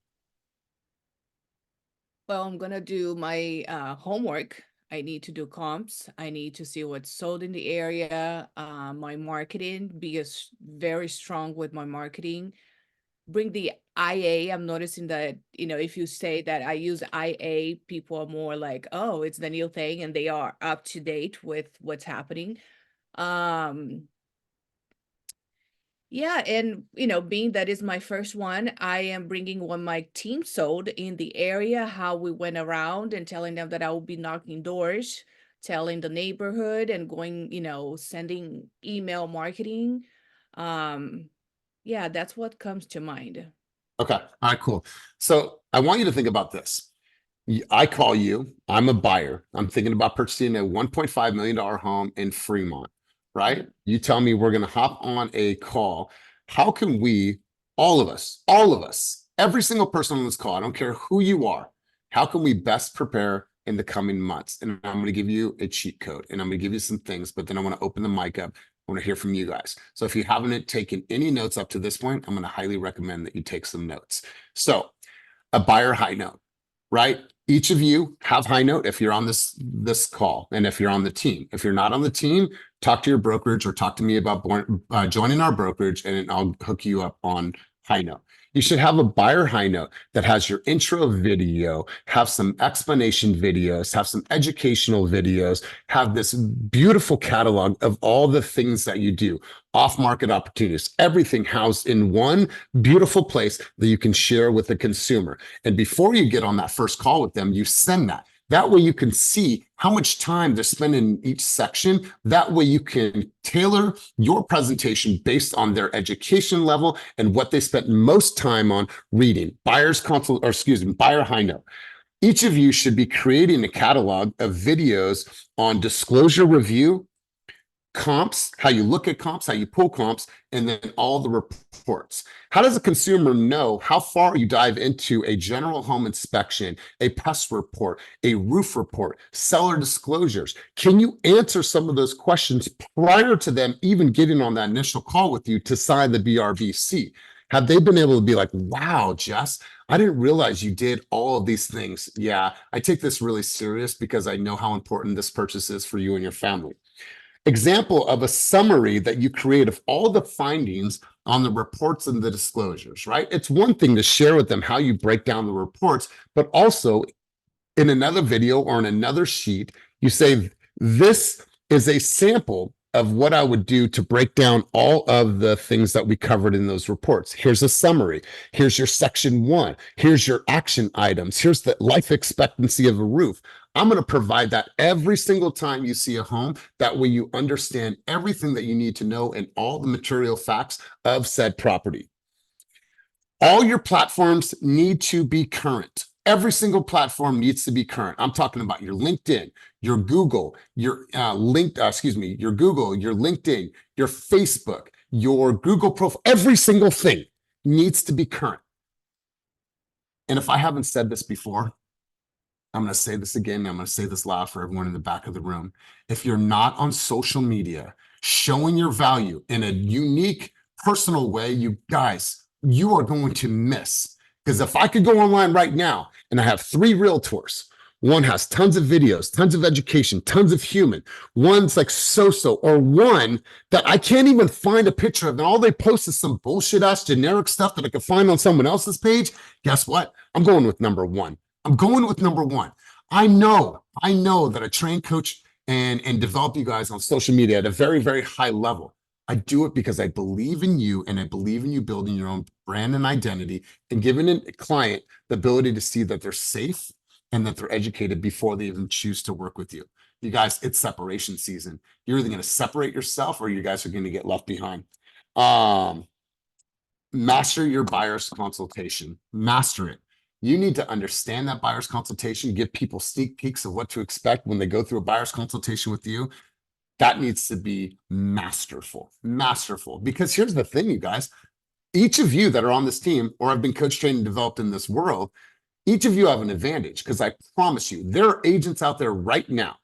Well, I'm going to do my homework. I need to do comps. I need to see what's sold in the area. My marketing, be very strong with my marketing. Bring the IA. I'm noticing that, you know, if you say that I use IA, people are more like, oh, it's the new thing, and they are up to date with what's happening. Yeah, and you know, being that is my first one, I am bringing what my team sold in the area, how we went around and telling them that I will be knocking doors, telling the neighborhood and going, you know, sending email marketing. Yeah, that's what comes to mind. Okay. All right, cool. So I want you to think about this. I call you, I'm a buyer. I'm thinking about purchasing a $1.5 million home in Fremont, right? You tell me we're going to hop on a call. How can we, all of us, every single person on this call, I don't care who you are, how can we best prepare in the coming months? And I'm going to give you a cheat code and I'm going to give you some things, but then I want to open the mic up. I want to hear from you guys. So if you haven't taken any notes up to this point, I'm going to highly recommend that you take some notes. So a buyer high note, right? Each of you have high note if you're on this call and if you're on the team. If you're not on the team, talk to your brokerage or talk to me about joining our brokerage, and I'll hook you up on high note. You should have a buyer high note that has your intro video, have some explanation videos, have some educational videos, have this beautiful catalog of all the things that you do, off-market opportunities, everything housed in one beautiful place that you can share with the consumer. And before you get on that first call with them, you send that. That way you can see how much time they're spending in each section. That way you can tailor your presentation based on their education level and what they spent most time on reading. Buyer high note. Each of you should be creating a catalog of videos on disclosure review, comps, how you look at comps, how you pull comps, and then all the reports. How does a consumer know how far you dive into a general home inspection, a pest report, a roof report, seller disclosures? Can you answer some of those questions prior to them even getting on that initial call with you to sign the BRVC? Have they been able to be like, wow, Jess, I didn't realize you did all of these things. Yeah, I take this really serious because I know how important this purchase is for you and your family. Example of a summary that you create of all the findings on the reports and the disclosures, right? It's one thing to share with them how you break down the reports, but also in another video or in another sheet, you say, this is a sample of what I would do to break down all of the things that we covered in those reports. Here's a summary. Here's your section 1. Here's your action items. Here's the life expectancy of a roof. I'm going to provide that every single time you see a home. That way you understand everything that you need to know and all the material facts of said property. All your platforms need to be current. Every single platform needs to be current. I'm talking about your LinkedIn, your Google, your your Google, your LinkedIn, your Facebook, your Google profile. Every single thing needs to be current. And if I haven't said this before, I'm going to say this again. I'm going to say this loud for everyone in the back of the room. If you're not on social media showing your value in a unique, personal way, you guys, you are going to miss. Because if I could go online right now and I have 3 realtors, one has tons of videos, tons of education, tons of human, one's like so-so, or one that I can't even find a picture of, and all they post is some bullshit ass generic stuff that I could find on someone else's page, guess what? I'm going with number 1. I'm going with number 1. I know that I train, coach, and develop you guys on social media at a very, very high level. I do it because I believe in you, and I believe in you building your own brand and identity and giving a client the ability to see that they're safe and that they're educated before they even choose to work with you. You guys, it's separation season. You're either going to separate yourself or you guys are going to get left behind. Master your buyer's consultation. Master it. You need to understand that buyer's consultation, give people sneak peeks of what to expect when they go through a buyer's consultation with you. That needs to be masterful, because here's the thing, you guys, each of you that are on this team or have been coach trained and developed in this world, each of you have an advantage, because I promise you, there are agents out there right now,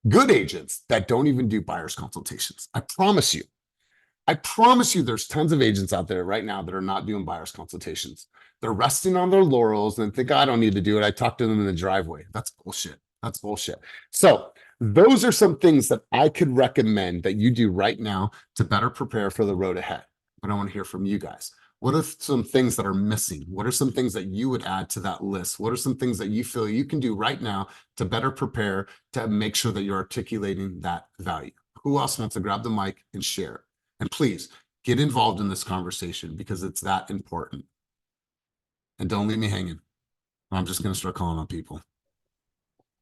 good agents that don't even do buyer's consultations. I promise you there's tons of agents out there right now that are not doing buyer's consultations. They're resting on their laurels and think, I don't need to do it. I talked to them in the driveway. That's bullshit. That's bullshit. So those are some things that I could recommend that you do right now to better prepare for the road ahead. But I want to hear from you guys. What are some things that are missing? What are some things that you would add to that list? What are some things that you feel you can do right now to better prepare to make sure that you're articulating that value? Who else wants to grab the mic and share? And please get involved in this conversation because it's that important. And don't leave me hanging. I'm just going to start calling on people.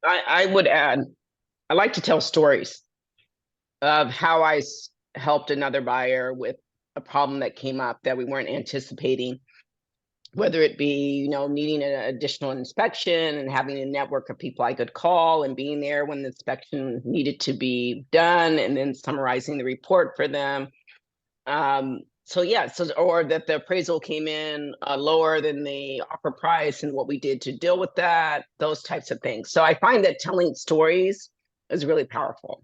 I would add, I like to tell stories of how I helped another buyer with a problem that came up that we weren't anticipating, whether it be, needing an additional inspection and having a network of people I could call and being there when the inspection needed to be done and then summarizing the report for them. Or that the appraisal came in lower than the offer price and what we did to deal with that, those types of things. So I find that telling stories is really powerful.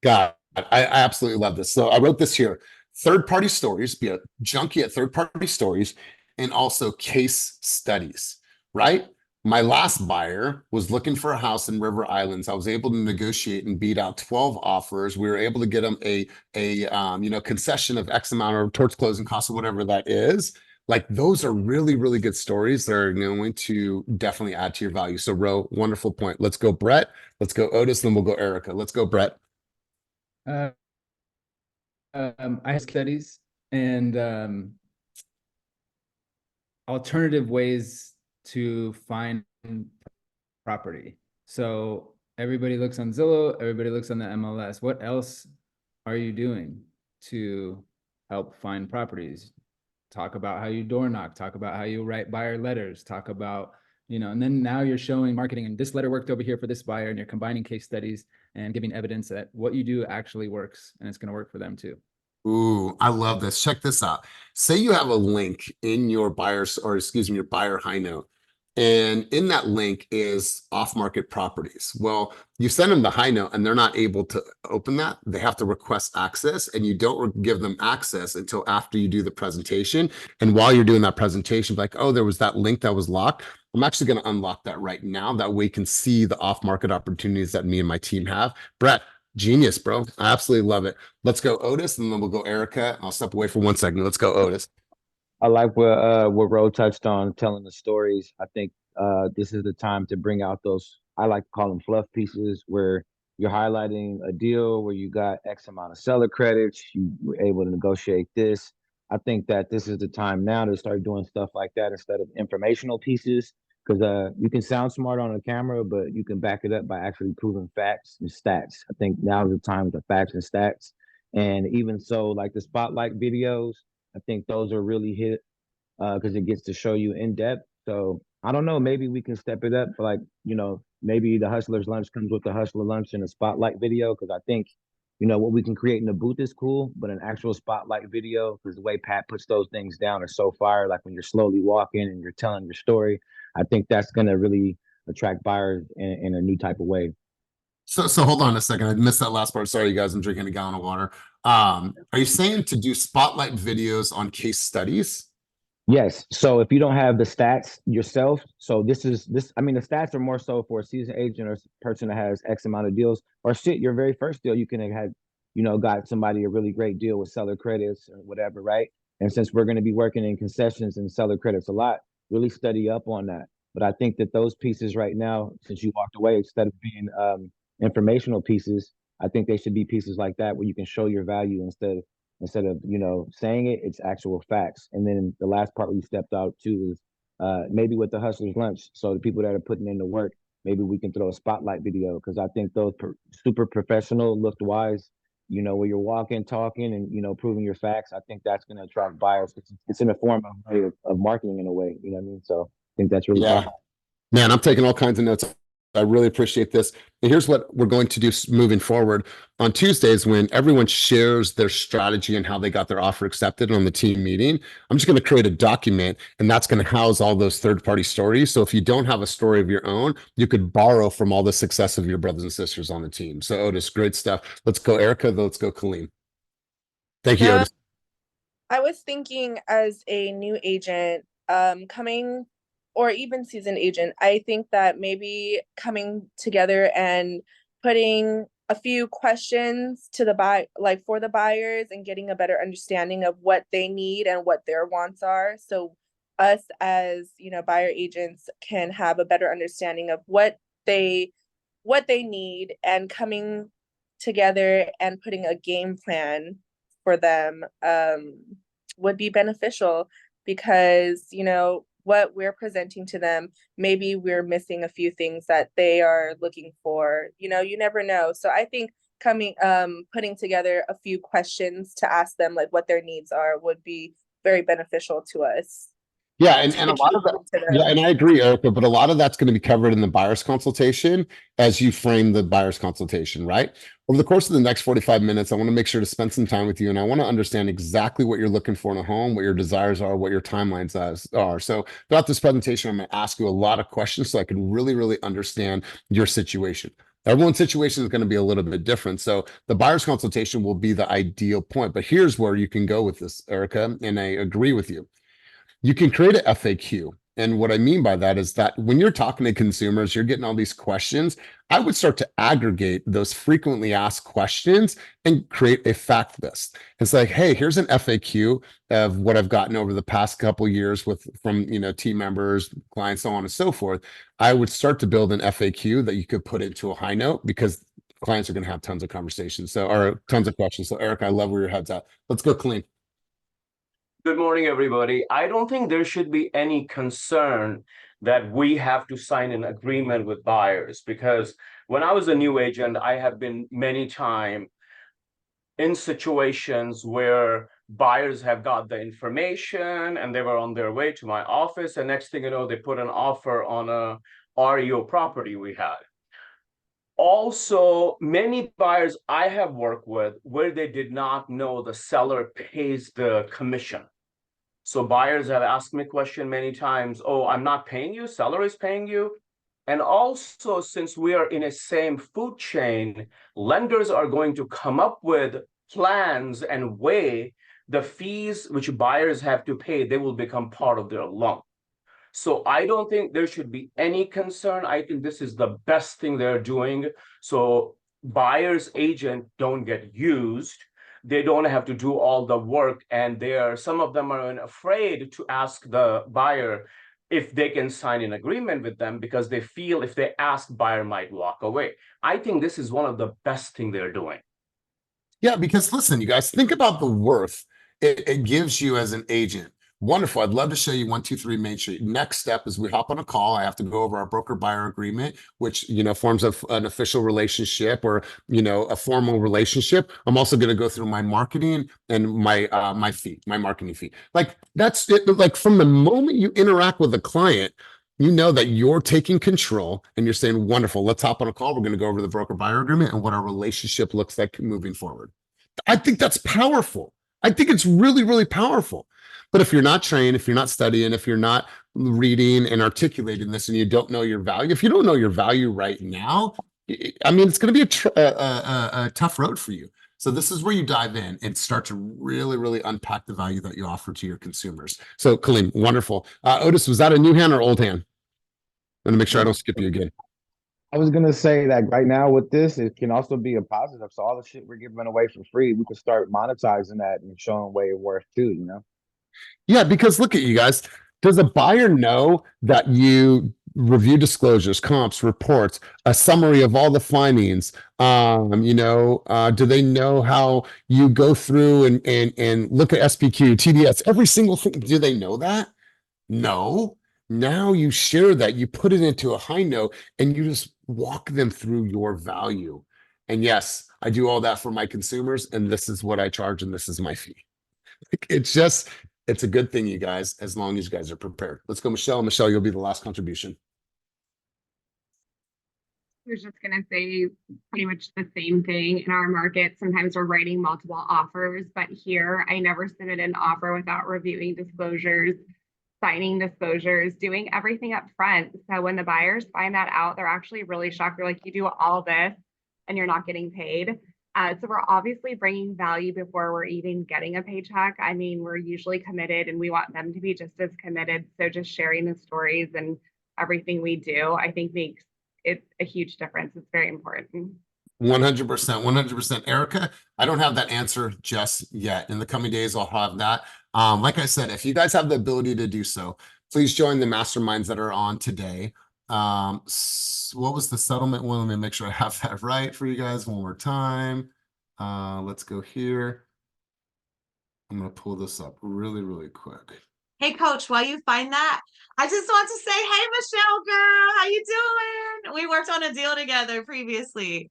God, I absolutely love this. So I wrote this here: third-party stories, be a junkie at third-party stories, and also case studies, right? My last buyer was looking for a house in River Islands. I was able to negotiate and beat out 12 offers. We were able to get them a concession of X amount or towards closing costs or whatever that is. Like those are really, really good stories that are going to definitely add to your value. So Ro, wonderful point. Let's go Brett. Let's go Otis. Then we'll go Erica. Let's go Brett. I have studies and alternative ways to find property. So everybody looks on Zillow, everybody looks on the MLS. What else are you doing to help find properties? Talk about how you door knock, talk about how you write buyer letters, talk about, and then now you're showing marketing and this letter worked over here for this buyer, and you're combining case studies and giving evidence that what you do actually works and it's going to work for them too. Ooh, I love this. Check this out. Say you have a link in your your buyer high note. And in that link is off-market properties. Well, you send them the high note and they're not able to open that. They have to request access, and you don't give them access until after you do the presentation. And while you're doing that presentation, like, oh, there was that link that was locked. I'm actually going to unlock that right now. That way you can see the off-market opportunities that me and my team have. Brett, genius, bro. I absolutely love it. Let's go Otis, and then we'll go Erica. I'll step away for 1 second. Let's go Otis. I like what Ro touched on, telling the stories. I think this is the time to bring out those, I like to call them fluff pieces, where you're highlighting a deal where you got X amount of seller credits, you were able to negotiate this. I think that this is the time now to start doing stuff like that instead of informational pieces, because you can sound smart on a camera, but you can back it up by actually proving facts and stats. I think now is the time with the facts and stats. And even so, like the spotlight videos, I think those are really hit because it gets to show you in depth. So I don't know, maybe we can step it up for like, maybe the Hustler's Lunch comes with the Hustler Lunch and a spotlight video, because I think, what we can create in the booth is cool, but an actual spotlight video, because the way Pat puts those things down is so fire. Like when you're slowly walking and you're telling your story, I think that's going to really attract buyers in a new type of way. So hold on a second. I missed that last part. Sorry, you guys. I'm drinking a gallon of water. Are you saying to do spotlight videos on case studies? Yes. So if you don't have the stats yourself, so the stats are more so for a seasoned agent or person that has X amount of deals, or your very first deal, you can have had, got somebody a really great deal with seller credits or whatever, right? And since we're going to be working in concessions and seller credits a lot, really study up on that. But I think that those pieces right now, since you walked away, instead of being informational pieces, I think they should be pieces like that where you can show your value instead of saying it, it's actual facts. And then the last part we stepped out to is maybe with the Hustler's Lunch. So the people that are putting in the work, maybe we can throw a spotlight video, because I think those super professional, looked wise, where you're walking, talking, and proving your facts. I think that's going to attract buyers. It's in a form of marketing in a way. You know what I mean? So I think that's really powerful. Man, I'm taking all kinds of notes. I really appreciate this. And here's what we're going to do moving forward. On Tuesdays, when everyone shares their strategy and how they got their offer accepted on the team meeting, I'm just going to create a document, and that's going to house all those third-party stories. So if you don't have a story of your own, you could borrow from all the success of your brothers and sisters on the team. So Otis, great stuff. Let's go Erica, let's go Kaleem. Thank you, Otis. I was thinking, as a new agent coming, or even seasoned agent, I think that maybe coming together and putting a few questions to for the buyers, and getting a better understanding of what they need and what their wants are. So us as, buyer agents can have a better understanding of what they need, and coming together and putting a game plan for them would be beneficial, because, what we're presenting to them, maybe we're missing a few things that they are looking for. You never know. So I think putting together a few questions to ask them, like what their needs are, would be very beneficial to us. Yeah, and a lot of that, yeah, and I agree, Erica, but a lot of that's going to be covered in the buyer's consultation as you frame the buyer's consultation, right? Over the course of the next 45 minutes, I want to make sure to spend some time with you, and I want to understand exactly what you're looking for in a home, what your desires are, what your timelines are. So throughout this presentation, I'm going to ask you a lot of questions so I can really, really understand your situation. Everyone's situation is going to be a little bit different. So the buyer's consultation will be the ideal point, but here's where you can go with this, Erica, and I agree with you. You can create an FAQ, And what I mean by that is that when you're talking to consumers, you're getting all these questions. I would start to aggregate those frequently asked questions and create a fact list. It's like, hey, here's an FAQ of what I've gotten over the past couple of years from team members, clients, so on and so forth. I would start to build an FAQ that you could put into a high note because clients are going to have tons of conversations, or tons of questions. So Eric, I love where your head's at. Let's go clean. Good morning, everybody. I don't think there should be any concern that we have to sign an agreement with buyers, because when I was a new agent, I have been many times in situations where buyers have got the information and they were on their way to my office, and next thing you know, they put an offer on a REO property we had. Also, many buyers I have worked with where they did not know the seller pays the commission. So buyers have asked me a question many times, oh, I'm not paying you, seller is paying you. And also, since we are in a same food chain, lenders are going to come up with plans and weigh the fees which buyers have to pay. They will become part of their loan. So I don't think there should be any concern. I think this is the best thing they're doing. So buyer's agent don't get used. They don't have to do all the work, and some of them are afraid to ask the buyer if they can sign an agreement with them because they feel if they ask, buyer might walk away. I think this is one of the best thing they're doing. Yeah, because listen, you guys, think about the worth it gives you as an agent. Wonderful. I'd love to show you 1, 2, 3 Main Street. Next step is we hop on a call. I have to go over our broker buyer agreement, which, forms an official relationship or, a formal relationship. I'm also going to go through my marketing and my marketing fee. Like that's it. Like from the moment you interact with a client, you know that you're taking control and you're saying, wonderful, let's hop on a call. We're going to go over the broker buyer agreement and what our relationship looks like moving forward. I think that's powerful. I think it's really, really powerful. But if you're not trained, if you're not studying, if you're not reading and articulating this and you don't know your value, if you don't know your value right now, I mean, it's going to be a tough road for you. So this is where you dive in and start to really, really unpack the value that you offer to your consumers. So Colleen, wonderful. Otis, was that a new hand or old hand? I'm going to make sure I don't skip you again. I was gonna say that right now with this, it can also be a positive. So all the shit we're giving away for free, we can start monetizing that and showing way of worth too, Yeah, because look at you guys. Does a buyer know that you review disclosures, comps, reports, a summary of all the findings? Do they know how you go through and look at SPQ, TDS, every single thing? Do they know that? No. Now you share that, you put it into a high note, and you just walk them through your value. And yes, I do all that for my consumers, and this is what I charge, and this is my fee. It's a good thing, you guys, as long as you guys are prepared. Let's go, Michelle. Michelle, you'll be the last contribution. I was just going to say pretty much the same thing. In our market, sometimes we're writing multiple offers, but here I never submit an offer without reviewing disclosures, signing disclosures, doing everything up front. So when the buyers find that out, they're actually really shocked. They're like, you do all this and you're not getting paid. So we're obviously bringing value before we're even getting a paycheck. I mean, we're usually committed and we want them to be just as committed. So just sharing the stories and everything we do, I think makes it a huge difference. It's very important. 100%, 100%. Erica, I don't have that answer just yet. In the coming days, I'll have that. Like I said, if you guys have the ability to do so, please join the masterminds that are on today. What was the settlement one? Let me make sure I have that right for you guys one more time. Let's go here. I'm going to pull this up really, really quick. Hey, Coach, while you find that, I just want to say, hey, Michelle, girl, how you doing? We worked on a deal together previously.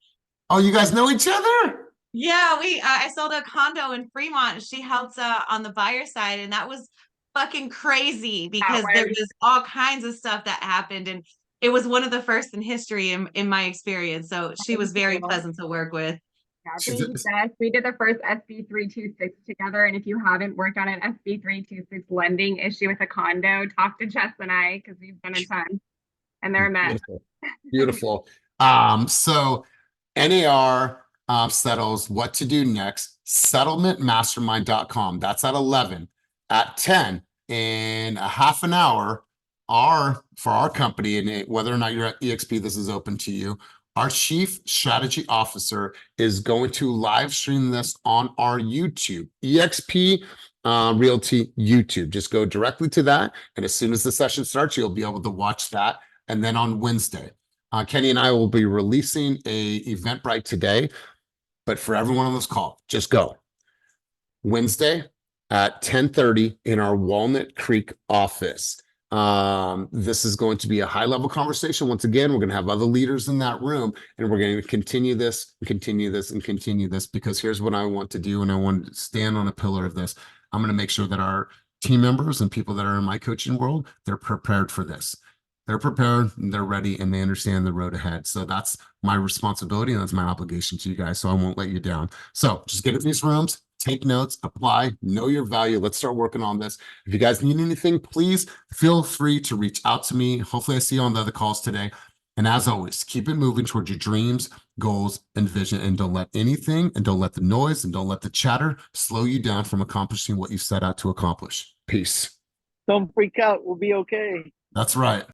Oh, you guys know each other? Yeah, I sold a condo in Fremont. She helped on the buyer side, and that was fucking crazy because there was all kinds of stuff that happened, and it was one of the first in history in my experience. So she was very pleasant to work with. Yeah, thank you, Jess. We did the first SB 326 together, and if you haven't worked on an SB 326 lending issue with a condo, talk to Jess and I because we've done a ton, and they're a mess. Beautiful. So NAR settles what to do next. Settlementmastermind.com. That's at 11. At 10, in a half an hour, for our company, and whether or not you're at EXP, this is open to you. Our chief strategy officer is going to live stream this on our YouTube, EXP Realty YouTube. Just go directly to that. And as soon as the session starts, you'll be able to watch that. And then on Wednesday, Kenny and I will be releasing a Eventbrite today. But for everyone on this call, just go. Wednesday at 10:30 in our Walnut Creek office. This is going to be a high-level conversation. Once again, we're going to have other leaders in that room, and we're going to continue this and continue this and continue this, because here's what I want to do, and I want to stand on a pillar of this. I'm going to make sure that our team members and people that are in my coaching world, they're prepared for this. They're prepared, and they're ready, and they understand the road ahead. So that's my responsibility, and that's my obligation to you guys. So I won't let you down. So just get in these rooms, take notes, apply, know your value. Let's start working on this. If you guys need anything, please feel free to reach out to me. Hopefully I see you on the other calls today. And as always, keep it moving towards your dreams, goals, and vision. And don't let anything, and don't let the noise, and don't let the chatter slow you down from accomplishing what you set out to accomplish. Peace. Don't freak out. We'll be okay. That's right.